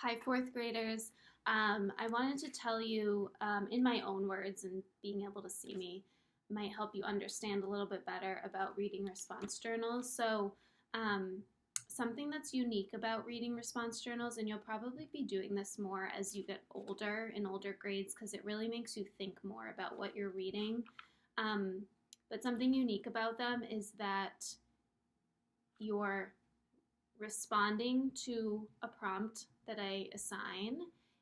Hi, fourth graders. I wanted to tell you in my own words, and being able to see me might help you understand a little bit better about reading response journals. Um, Something that's unique about reading response journals, and you'll probably be doing this more as you get older in older grades because it really makes you think more about what you're reading. Um, but something unique about them is that you're responding to a prompt that I assign,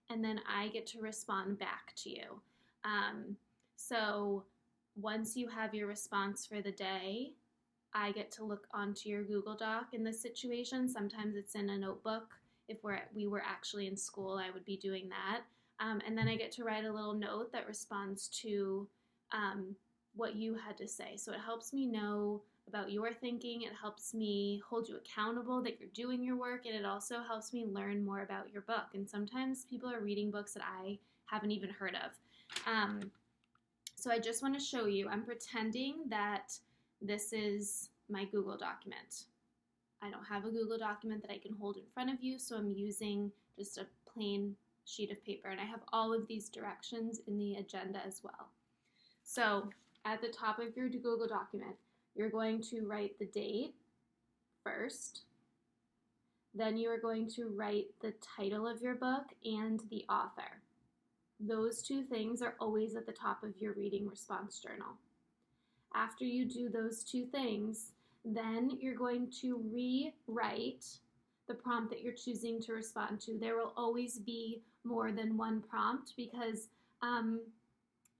and then I get to respond back to you. Um, so once you have your response for the day, I get to look onto your Google Doc in this situation. Sometimes it's in a notebook. If we were actually in school, I would be doing that. And then I get to write a little note that responds to what you had to say. So it helps me know about your thinking. It helps me hold you accountable that you're doing your work. And it also helps me learn more about your book. And sometimes people are reading books that I haven't even heard of. So I just want to show you, I'm pretending that this is my Google document. I don't have a Google document that I can hold in front of you, so I'm using just a plain sheet of paper. And I have all of these directions in the agenda as well. So at the top of your Google document, you're going to write the date first. Then you are going to write the title of your book and the author. Those two things are always at the top of your reading response journal. After you do those two things, then you're going to rewrite the prompt that you're choosing to respond to. There will always be more than one prompt because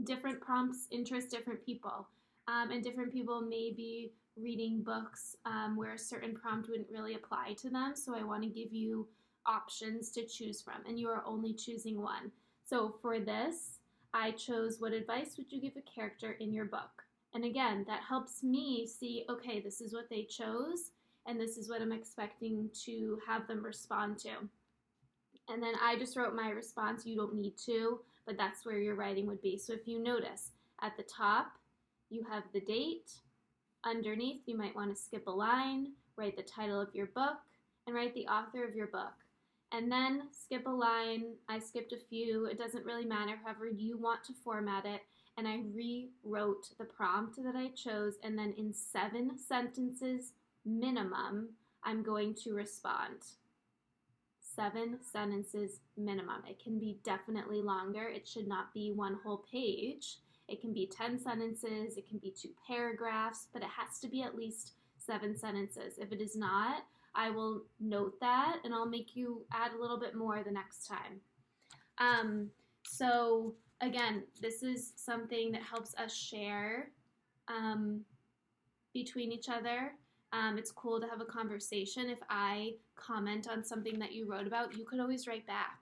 different prompts interest different people. And different people may be reading books where a certain prompt wouldn't really apply to them. So I want to give you options to choose from, and you are only choosing one. So for this, I chose, what advice would you give a character in your book? And again, that helps me see, okay, this is what they chose, and this is what I'm expecting to have them respond to. And then I just wrote my response. You don't need to, but that's where your writing would be. So if you notice, at the top, you have the date. Underneath, you might want to skip a line, write the title of your book, and write the author of your book. And then skip a line. I skipped a few. It doesn't really matter, however you want to format it. And I rewrote the prompt that I chose, and then in 7 sentences minimum, I'm going to respond. 7 sentences minimum. It can be definitely longer. It should not be one whole page. It can be 10 sentences. It can be 2 paragraphs, but it has to be at least 7 sentences. If it is not, I will note that, and I'll make you add a little bit more the next time. So again, this is something that helps us share between each other. It's cool to have a conversation. If I comment on something that you wrote about, you could always write back.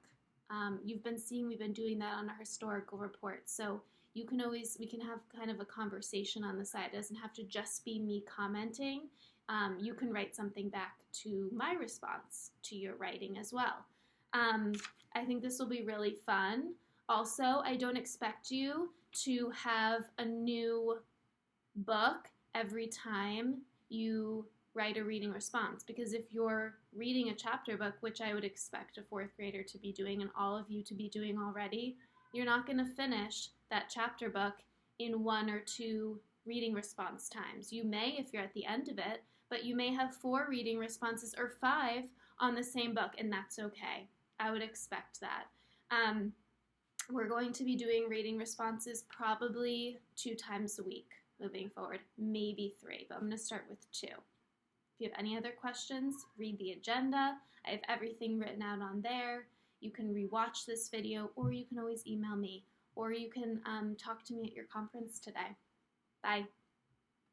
You've been seeing, we've been doing that on our historical reports. So we can have kind of a conversation on the side. It doesn't have to just be me commenting. You can write something back to my response to your writing as well. I think this will be really fun. Also, I don't expect you to have a new book every time you write a reading response, because if you're reading a chapter book, which I would expect a 4th grader to be doing and all of you to be doing already, you're not going to finish that chapter book in 1 or 2 reading response times. You may if you're at the end of it, but you may have 4 reading responses or 5 on the same book, and that's okay. I would expect that. We're going to be doing reading responses probably 2 times a week moving forward, maybe 3, but I'm going to start with 2. If you have any other questions, read the agenda. I have everything written out on there. You can rewatch this video, or you can always email me, or you can talk to me at your conference today. Bye.